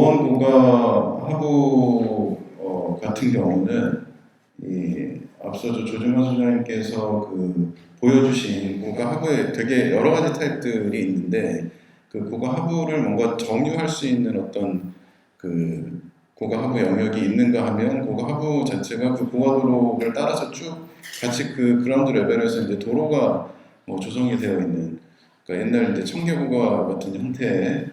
노원 고가 하부 같은 경우는 앞서 조중환 소장님께서 보여주신 고가 하부에 되게 여러 가지 타입들이 있는데 그 고가 하부를 뭔가 정유할 수 있는 어떤 고가 하부 영역이 있는가 하면 고가 하부 자체가 그 고가도로를 따라서 쭉 같이 그라운드 레벨에서 이제 도로가 조성이 되어 있는, 그러니까 옛날 이제 청계고가 같은 형태의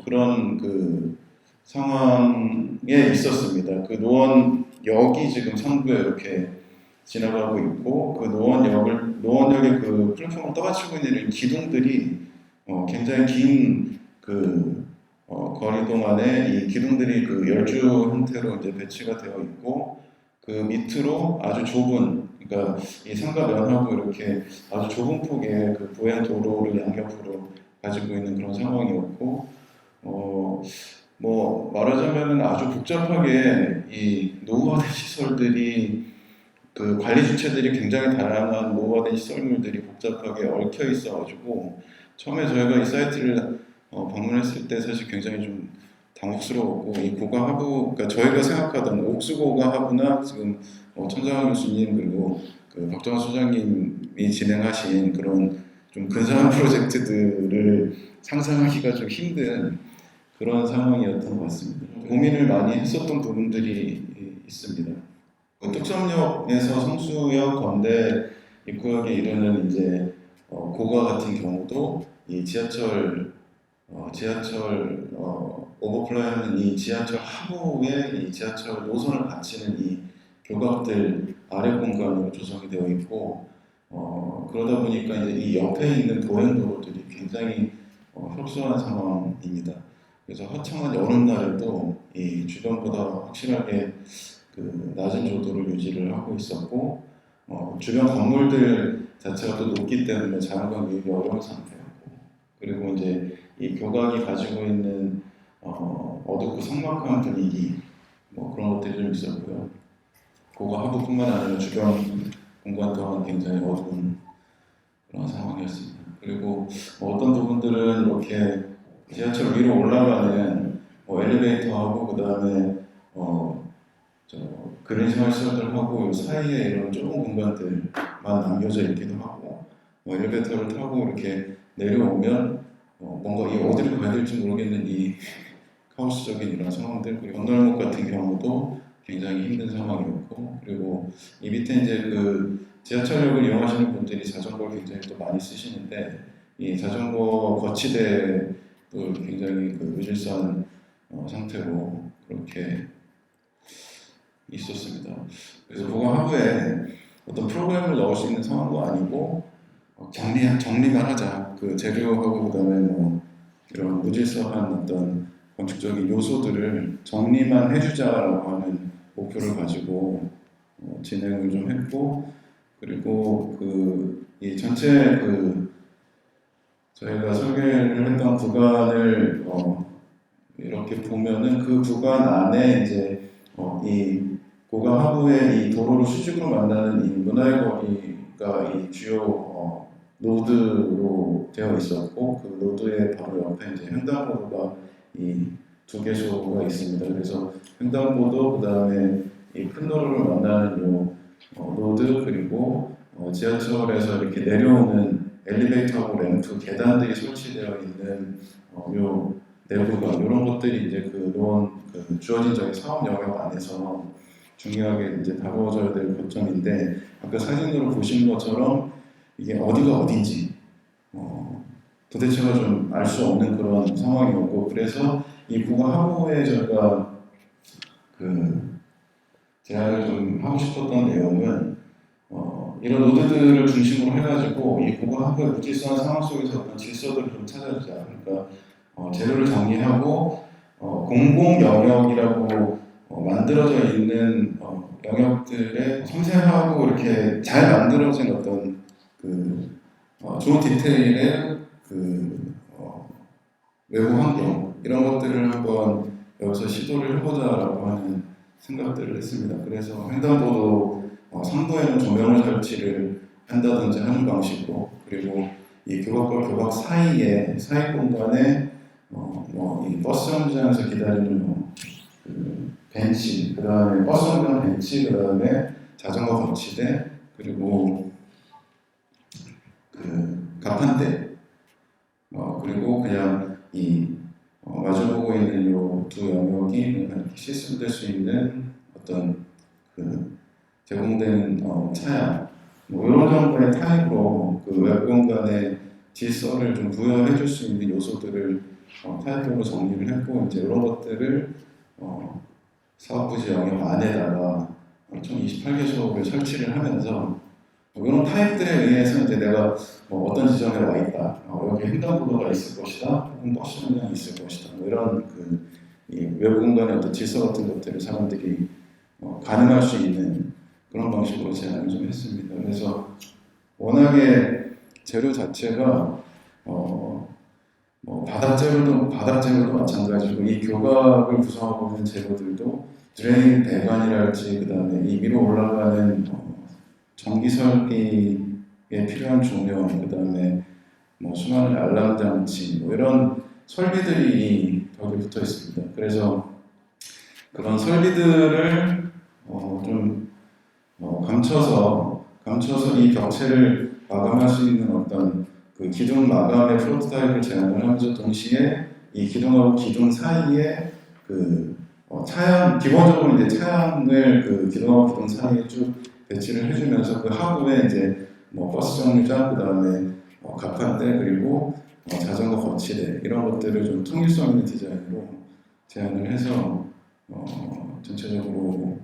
그런 상황에 있었습니다. 그 노원역이 지금 상부에 이렇게 지나가고 있고 그 노원역의 그 플랫폼을 떠받치고 있는 기둥들이 굉장히 긴 거리 동안에 이 기둥들이 열주 형태로 이제 배치가 되어 있고 그 밑으로 아주 좁은, 그러니까 이 상가 면하고 이렇게 아주 좁은 폭의 보행 도로를 양옆으로 가지고 있는 그런 상황이었고, 말하자면 아주 복잡하게 이 노후화된 시설들이 관리 주체들이 굉장히 다양한 노후화된 시설물들이 복잡하게 얽혀 있어가지고 처음에 저희가 이 사이트를 방문했을 때 사실 굉장히 좀 당혹스러웠고, 이 고가 하부, 그러니까 저희가 생각하던 옥수고가 하부나 지금 천장환 교수님 그리고 박정환 소장님이 진행하신 그런 좀 근사한 프로젝트들을 상상하기가 좀 힘든 그런 상황이었던 것 같습니다. 고민을 많이 했었던 부분들이 있습니다. 뚝섬역에서 성수역, 건대 입구역에 이르는 이제 고가 같은 경우도 이 지하철 오버플라이하는 이 지하철 하부에 이 지하철 노선을 받치는 이 교각들 아래 공간으로 조성이 되어 있고, 그러다 보니까 이제 이 옆에 있는 보행도로들이 굉장히 협소한 상황입니다. 그래서 화창한 여름날에도 이 주변보다 확실하게 낮은 조도를 유지를 하고 있었고, 주변 건물들 자체가 또 높기 때문에 자연광 유입이 어려운 상태였고, 그리고 이제 이 교각이 가지고 있는 어둡고 삭막한 분위기, 그런 것들이 좀 있었고요. 고가 하부뿐만 아니라 주변 공간 또한 굉장히 어두운 그런 상황이었습니다. 그리고 어떤 부분들은 이렇게 지하철 위로 올라가는 엘리베이터하고 그 다음에 그린 생활시설들하고 이 사이에 이런 좁은 공간들만 남겨져 있기도 하고, 엘리베이터를 타고 이렇게 내려오면 뭔가 이 어디로 가야 될지 모르겠는 이 카오스적인 이런 상황들, 그리고 건널목 같은 경우도 굉장히 힘든 상황이었고, 그리고 이 밑에 이제 지하철역을 이용하시는 분들이 자전거를 굉장히 또 많이 쓰시는데 이 자전거 거치대도 굉장히 무질서한 상태로 그렇게 있었습니다. 그래서 고가 하부에 어떤 프로그램을 넣을 수 있는 상황도 아니고 정리만 하자. 재료하고 그다음에 이런 무질서한 어떤 건축적인 요소들을 정리만 해주자라고 하는 목표를 가지고 진행을 좀 했고, 그리고 이 전체 저희가 설계를 했던 구간을 이렇게 보면은 그 구간 안에 이제 이 고가 하부에 이 도로를 수직으로 만나는 이 문화의 거리가 이 주요 노드로 되어 있었고, 그 노드의 바로 옆에 이제 횡단보도가 이 두 개소가 있습니다. 그래서 횡단보도, 그 다음에 이 큰 도로를 만나는 요 노드, 그리고 지하철에서 이렇게 내려오는 엘리베이터하고 램프, 계단들이 설치되어 있는 요 내부가, 이런 것들이 이제 노원 주어진 저희 사업 영역 안에서 중요하게 이제 다루어져야 될 거점인데, 아까 사진으로 보신 것처럼 이게 어디가 어딘지 도대체가 좀 알 수 없는 그런 상황이었고, 그래서 이 고가 하부에 저희가 제안을 좀 하고 싶었던 내용은 이런 노드들을 중심으로 해가지고 이 고가 하부의 무질서한 상황 속에서 어떤 질서들을 좀 찾아주자. 그러니까 재료를 정리하고 공공 영역이라고 만들어져 있는 영역들의 섬세하고 이렇게 잘 만들어진 어떤 좋은 디테일의 외부 환경, 이런 것들을 한번 여기서 시도를 해보자라고 하는 생각들을 했습니다. 그래서 횡단보도 상부에는 조명을 설치를 한다든지 하는 방식으로, 그리고 이 교각과 교각 사이 공간에 이 버스 정류장에서 기다리는 그 벤치, 그 다음에 버스 정류장 벤치, 그 다음에 자전거 거치대, 그리고 그 가판대, 그리고 그냥 마주보고 있는 요 두 영역이 이렇게 시스템될 수 있는 어떤 그 제공되는 차양, 뭐 이런 정도의 타입으로 그 웹 공간에 질서를 좀 부여해 줄 수 있는 요소들을 타입별로 정리를 했고, 이제 이런 것들을 사업부지 영역 안에다가 2028개소를 설치를 하면서 이런 타입들에 의해서 이제 내가 어떤 지점에 와 있다, 여기 횡단보도가 있을 것이다, 혹은 버스 정류장이 있을 것이다, 뭐 이런 이 외부 공간의 어떤 질서 같은 것들을 사람들이 가늠할 수 있는 그런 방식으로 제안을 좀 했습니다. 그래서 워낙에 재료 자체가 바닥재료도 마찬가지고, 이 교각을 구성하고 있는 재료들도 드레인 배관이랄지, 그 다음에 이 위로 올라가는 전기 설비에 필요한 조명, 그 다음에 수많은 알람 장치, 이런 설비들이 벽에 붙어 있습니다. 그래서 그런 설비들을 좀 감춰서 이 벽체를 마감할 수 있는 어떤 그 기둥 마감의 프로토타입을 제안을 하면서, 동시에 이 기둥하고 기둥 사이에 차양, 기본적으로 이제 차양을 그 기둥하고 기둥 사이에 쭉 배치를 해주면서, 그 하부에 이제 버스 정류장, 그 다음에 가판대, 그리고 자전거 거치대, 이런 것들을 좀 통일성 있는 디자인으로 제안을 해서 전체적으로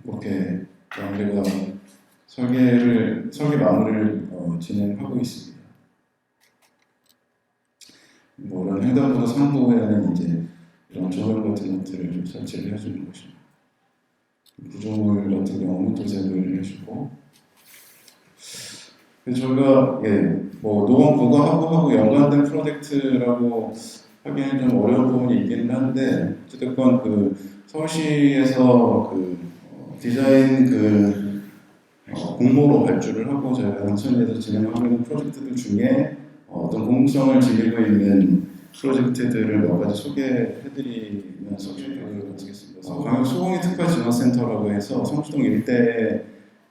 그렇게 마무리가 설계 마무리를 진행하고 있습니다. 이런 횡단보도 상부에는 이제 이런 조명 같은 것들을 설치를 해주는 것입니다. 구조물 같은 경우는 도색을 해주고, 저희가 노원 구가하고 연관된 프로젝트라고 하기에는 좀 어려운 부분이 있기는 한데, 어쨌든 서울시에서 디자인 공모로 발주를 하고 저희가 당첨돼서 진행하고 있는 프로젝트들 중에 어떤 공공성을 지니고 있는 프로젝트들을 몇 가지 소개해드리면서 발표를 마치겠습니다. 광역 소공인 특화 진화센터라고 해서 성수동 일대에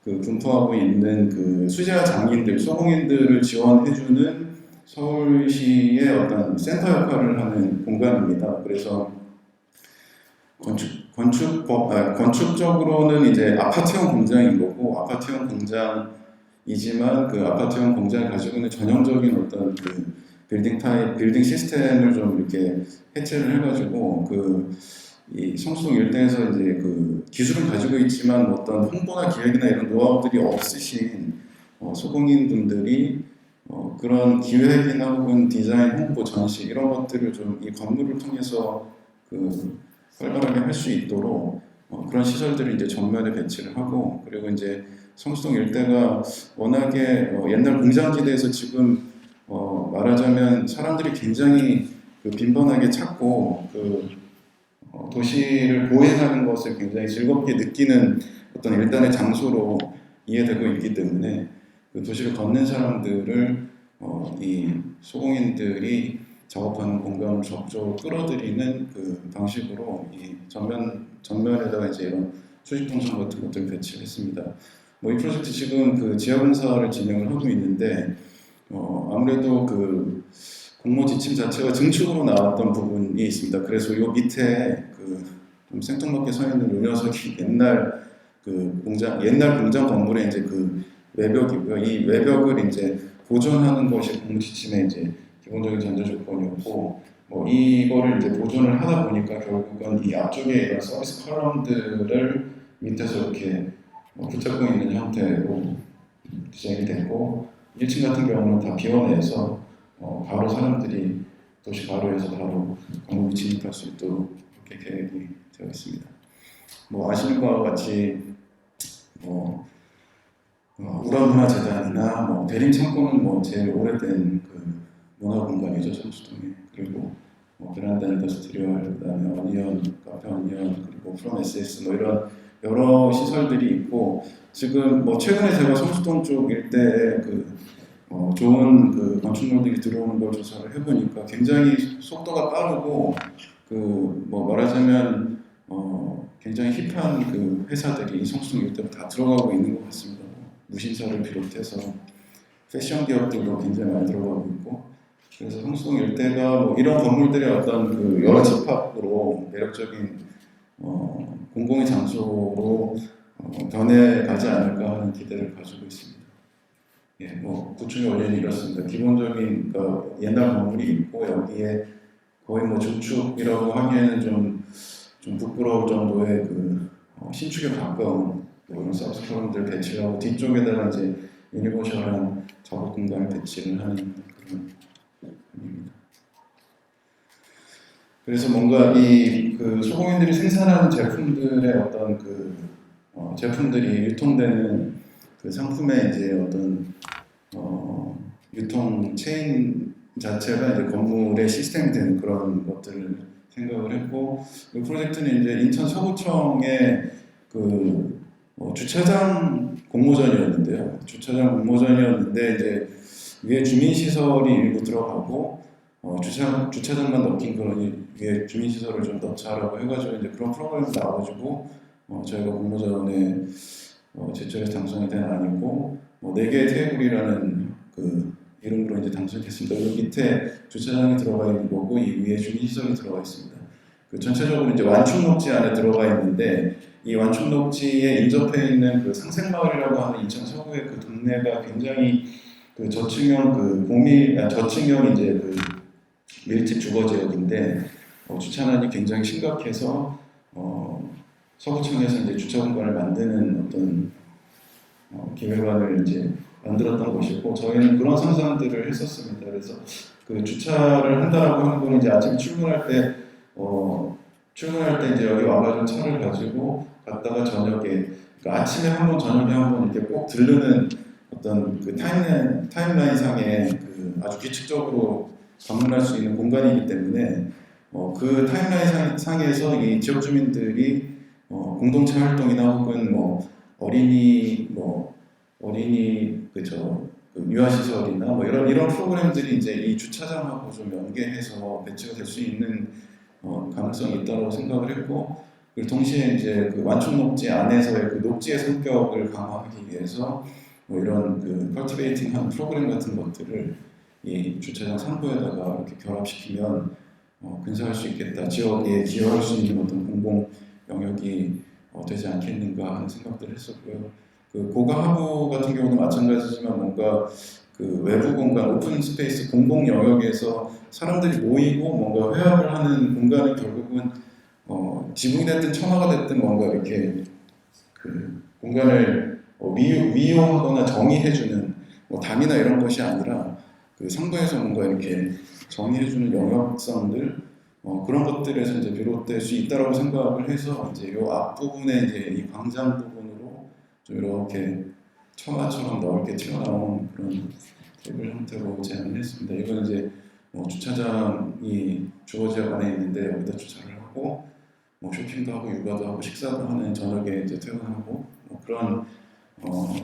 분포하고 있는 수재화 장인들, 소공인들을 지원해주는 서울시의 어떤 센터 역할을 하는 공간입니다. 그래서 건축적으로는 이제 아파트형 공장인 거고, 아파트형 공장이지만 그 아파트형 공장이 가지고 있는 전형적인 어떤 빌딩 시스템을 좀 이렇게 해체를 해가지고, 이 성수동 일대에서 이제 기술은 가지고 있지만 어떤 홍보나 기획이나 이런 노하우들이 없으신 소공인분들이 그런 기획이나 혹은 디자인, 홍보, 전시 이런 것들을 좀 이 건물을 통해서 활발하게 할 수 있도록 그런 시설들을 이제 전면에 배치를 하고, 그리고 이제 성수동 일대가 워낙에 옛날 공장지대에서 지금 말하자면 사람들이 굉장히 빈번하게 찾고 도시를 보행하는 것을 굉장히 즐겁게 느끼는 어떤 일단의 장소로 이해되고 있기 때문에 도시를 걷는 사람들을 이 소공인들이 작업하는 공간을 적극적으로 끌어들이는 방식으로 이 전면에다가 이제 이런 수직 동선 같은 것들을 배치를 했습니다. 이 프로젝트 지금 지하 공사를 진행을 하고 있는데, 아무래도 공모 지침 자체가 증축으로 나왔던 부분이 있습니다. 그래서 요 밑에 좀 생뚱맞게 서 있는 요 녀석이 옛날 공장 건물의 이제 외벽이고요. 이 외벽을 이제 보존하는 것이 공모 지침의 이제 기본적인 전제 조건이었고, 이거를 이제 보존을 하다 보니까 결국은 이 앞쪽에 이런 서비스 컬럼들을 밑에서 이렇게 붙잡고 있는 형태로 디자인이 됐고, 1층 같은 경우는 다 비워내서 바로 사람들이 도시 바로에서 바로 건물에 진입할 수 있도록 그렇게 계획이 되어 있습니다. 아시는 바와 같이 우라문화재단이나 대림창고는 제일 오래된 문화 공간이죠, 성수동에. 그리고 베란다 인더스트리얼, 그다음에 어니언, 카페 어니언, 그리고 프롬 SS 이런 여러 시설들이 있고, 지금 최근에 제가 성수동 쪽 일대에 좋은 그 건축물들이 들어오는 걸 조사를 해보니까 굉장히 속도가 빠르고 뭐 말하자면 굉장히 힙한 그 회사들이 성수동 일대로 다 들어가고 있는 것 같습니다. 무신사를 비롯해서 패션 기업들도 굉장히 많이 들어가고 있고, 그래서 성수동 일대가 뭐 이런 건물들의 어떤 그 여러 집합으로 매력적인 공공의 장소로 변해가지 않을까 하는 기대를 가지고 있습니다. 예, 뭐 구축의 원리는 이렇습니다. 기본적인 옛날 건물이 있고 여기에 거의 뭐 중축이라고 하기에는 좀 부끄러울 정도의 그 신축에 가까운 뭐 이런 서브스토어들 배치를 하고 뒤쪽에다가 이제 유니버셜한 작업 공간을 배치를 하는 그런 겁니다. 그래서 뭔가 이 그 소공인들이 생산하는 제품들의 어떤 제품들이 유통되는 그 상품의 이제 어떤 유통 체인 자체가 이제 건물의 시스템이 되는 그런 것들을 생각을 했고, 이 프로젝트는 이제 인천 서구청의 주차장 공모전이었는데요. 주차장 공모전이었는데 이제 위에 주민시설이 일부 들어가고 주차장만 넣긴 그러니 위에 주민시설을 좀 넣자라고 해가지고 이제 그런 프로그램이 나와가지고 저희가 공모전에 제철에 당선이 된 아니고 4개의 테이블이라는 그 이름으로 이제 당선됐습니다. 여기 밑에 주차장이 들어가 있는 거고 이 위에 주민시설이 들어가 있습니다. 그 전체적으로 이제 완충녹지 안에 들어가 있는데 이 완충녹지에 인접해 있는 그 상생마을이라고 하는 인천 서구의 그 동네가 굉장히 그 저층형 이제 그 밀집 주거 지역인데 주차난이 굉장히 심각해서 서구청에서 이제 주차 공간을 만드는 어떤 기획안을 이제 만들었던 것이고, 저희는 그런 상상들을 했었습니다. 그래서 그 주차를 한다라고 하는 거는 이제 아침 출근할 때 이제 여기 와가지고 차를 가지고 갔다가 저녁에, 그러니까 아침에 한 번, 저녁에 한 번 이렇게 꼭 들르는 어떤 그 타임라인 상에 그 아주 규칙적으로 방문할 수 있는 공간이기 때문에 그 타임라인 상에서 이 지역 주민들이 공동체 활동이나 혹은 어린이 유아시설이나 이런 프로그램들이 이제 이 주차장하고 좀 연계해서 배치가 될 수 있는 가능성이 있다고 생각을 했고, 그리고 동시에 이제 그 완충 녹지 안에서의 그 녹지의 성격을 강화하기 위해서 이런 그 컬티베이팅한 프로그램 같은 것들을 이 주차장 상부에다가 이렇게 결합시키면 근사할 수 있겠다, 지역에 기여할 수 있는 어떤 공공 영역이 되지 않겠는가 하는 생각들을 했었고요. 그 고가 하부 같은 경우도 마찬가지지만 뭔가 그 외부 공간, 오픈 스페이스, 공공 영역에서 사람들이 모이고 뭔가 회합을 하는 공간은 결국은 지붕이 됐든 천화가 됐든 뭔가 이렇게 그 공간을 위용하거나 정의해주는 담이나 이런 것이 아니라 그 상부에서 뭔가 이렇게 정의해주는 영역성들 그런 것들에서 이제 비롯될 수 있다라고 생각을 해서 이제 이 앞부분에 이제 이 광장 부분으로 좀 이렇게 처마처럼 넓게 튀어나온 그런 테이블 형태로 제안을 했습니다. 이건 이제 주차장이 주어지역 안에 있는데 여기다 주차를 하고 쇼핑도 하고 육아도 하고 식사도 하는 저녁에 이제 퇴근하고 그런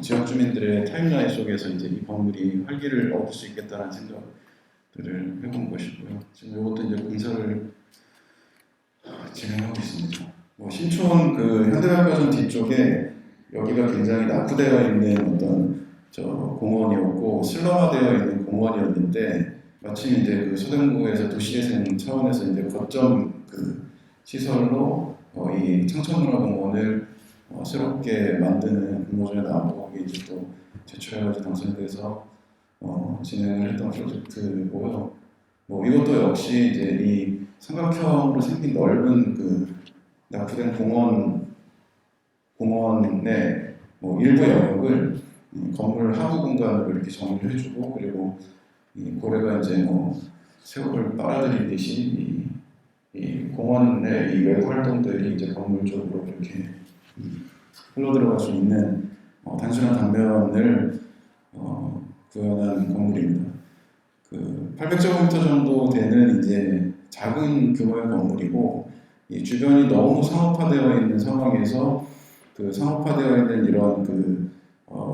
지역 주민들의 타임라인 속에서 이제 이 건물이 활기를 얻을 수 있겠다는 생각들을 해본 것이고요. 지금 이것도 이제 공사를 진행하고 있습니다. 신촌 그 현대백화점 뒤쪽에 여기가 굉장히 낙후되어 있는 어떤 공원이었고 슬럼화되어 있는 공원이었는데, 마침 이제 그 서대문구에서 도시재생 차원에서 이제 거점 그 시설로 이 청천문화공원을 새롭게 만드는 공모전에 나오고 거기 이제 또 제출해가지고 당선돼서 진행을 했던 프로젝트고요. 이것도 역시 이제 이 삼각형으로 생긴 넓은 그 낙후된 공원의 일부 영역을 건물 하부 공간으로 이렇게 정리를 해주고, 그리고 이 고래가 이제 새우를 빨아들이듯이 이 공원의 이 외부 활동들이 이제 건물 쪽으로 이렇게 흘러들어갈 수 있는 단순한 단면을 구현한 건물입니다. 그 800제곱미터 정도 되는 이제 작은 규모의 건물이고, 이 주변이 너무 상업화되어 있는 상황에서 그 상업화되어 있는 이런 그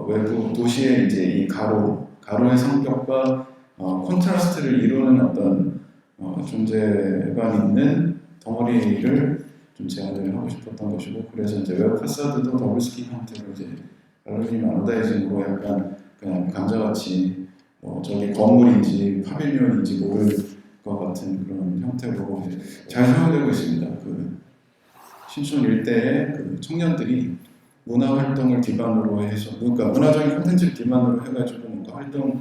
외부 도시의 이제 이 가로 가로의 성격과 콘트라스트를 이루는 어떤 존재감 있는 덩어리를 좀 제안을 하고 싶었던 것이고, 그래서 이제 웹 파사드도 더블스키 형태로 이제 알루미늄 아노다이징으로 약간 그냥 감자같이 저기 건물인지 파빌리온인지 모를 것 같은 그런 형태로 잘 사용되고 있습니다. 그 신촌 일대의 그 청년들이 문화 활동을 기반으로 해서, 그러니까 문화적인 콘텐츠를 기반으로 해가지고 뭔가 활동을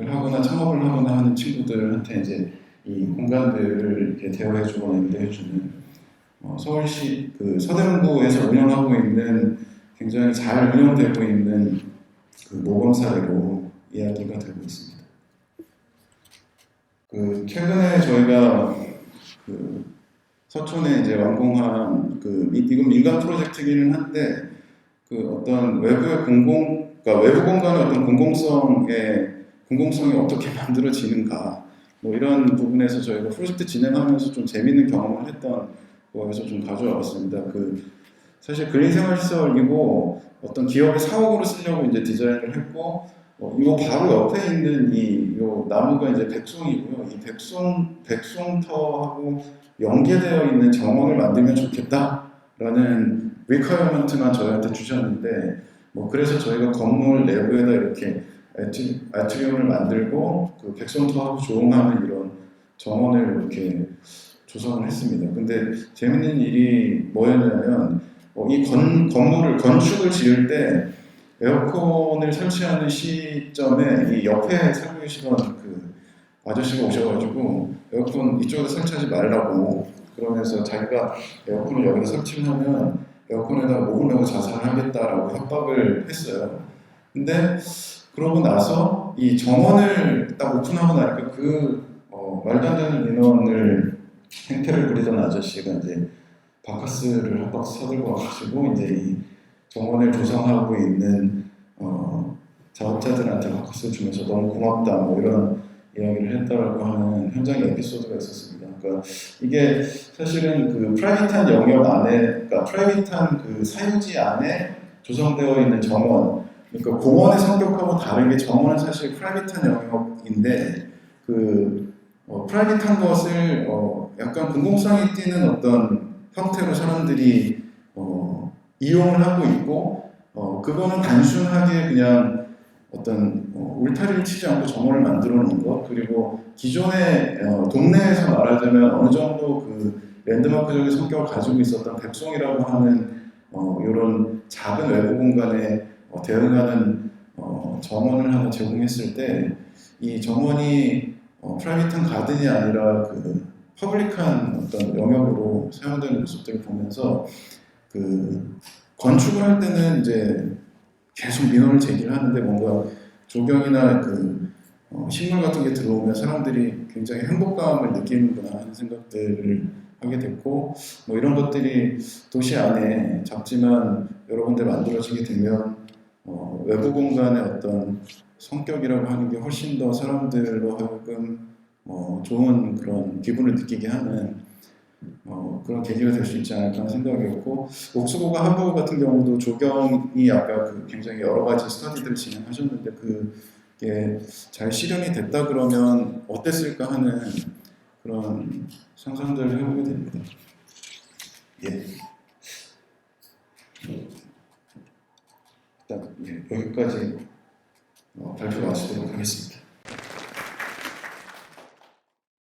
하거나 창업을 하거나 하는 친구들한테 이제 이 공간들을 이렇게 대여해주거나 임대해주는 서울시 그 서대문구에서 운영하고 있는 굉장히 잘 운영되고 있는 그 모범 사례로 이야기가 되고 있습니다. 그 최근에 저희가 그 서촌에 이제 완공한 그 이건 민간 프로젝트기는 한데 그 어떤 외부의 그러니까 외부 공간의 어떤 공공성이 어떻게 만들어지는가 뭐 이런 부분에서 저희가 프로젝트 진행하면서 좀 재미있는 경험을 했던 거에서 좀 가져와봤습니다. 그 사실 근린생활시설이고 어떤 기업의 사옥으로 쓰려고 이제 디자인을 했고 이거 바로 옆에 있는 요 나무가 이제 백송이고요. 이 백송터하고 연계되어 있는 정원을 만들면 좋겠다라는 리퀘어먼트만 저희한테 주셨는데 그래서 저희가 건물 내부에다 이렇게 아트리움을 만들고 그 백송터하고 조응하는 이런 정원을 이렇게 조성을 했습니다. 근데 재밌는 일이 뭐였냐면 이 건축을 지을 때 에어컨을 설치하는 시점에 이 옆에 살고 계시던 그 아저씨가 오셔가지고 에어컨 이쪽에다 설치하지 말라고, 그러면서 자기가 에어컨을 여기다 설치하면 에어컨에다가 목을 메고 자살하겠다라고 협박을 했어요. 근데 그러고 나서 이 정원을 딱 오픈하고 나니까 말도 안 되는 민원을 행태를 부리던 아저씨가 이제 바카스를 한 박스 사들고 와가지고 이제 이 정원을 조성하고 있는 작업자들한테 바카스를 주면서 너무 고맙다 뭐 이런 이야기를 했다라고 하는 현장 에피소드가 있었습니다. 그러니까 이게 사실은 그 프라이빗한 영역 안에, 그러니까 프라이빗한 그 사유지 안에 조성되어 있는 정원, 그러니까 공원의 성격하고 다르게 정원은 사실 프라이빗한 영역인데 프라이빗한 것을 약간 공공성이 띠는 어떤 형태로 사람들이 이용을 하고 있고 그거는 단순하게 그냥 어떤 울타리를 치지 않고 정원을 만들어 놓은 것, 그리고 기존의 동네에서 말하자면 어느 정도 그 랜드마크적인 성격을 가지고 있었던 백송이라고 하는 이런 작은 외부 공간에 대응하는 정원을 하나 제공했을 때 이 정원이 프라이빗한 가든이 아니라 그 퍼블릭한 어떤 영역으로 사용되는 모습들을 보면서 그 건축을 할 때는 이제 계속 민원을 제기를 하는데 뭔가 조경이나 그 식물 같은 게 들어오면 사람들이 굉장히 행복감을 느끼는구나 하는 생각들을 하게 됐고 이런 것들이 도시 안에 작지만 여러 군데 만들어지게 되면 외부 공간의 어떤 성격이라고 하는 게 훨씬 더 사람들로 하여금 좋은 그런 기분을 느끼게 하는 그런 계기가 될 수 있지 않을까 하는 생각이었고, 옥스고가 함버그 같은 경우도 조경이 아까 굉장히 여러 가지 스터디들을 진행하셨는데 그게 잘 실현이 됐다 그러면 어땠을까 하는 그런 상상들을 해보게 됩니다. 예. 일단 여기까지 발표 마치도록 하겠습니다.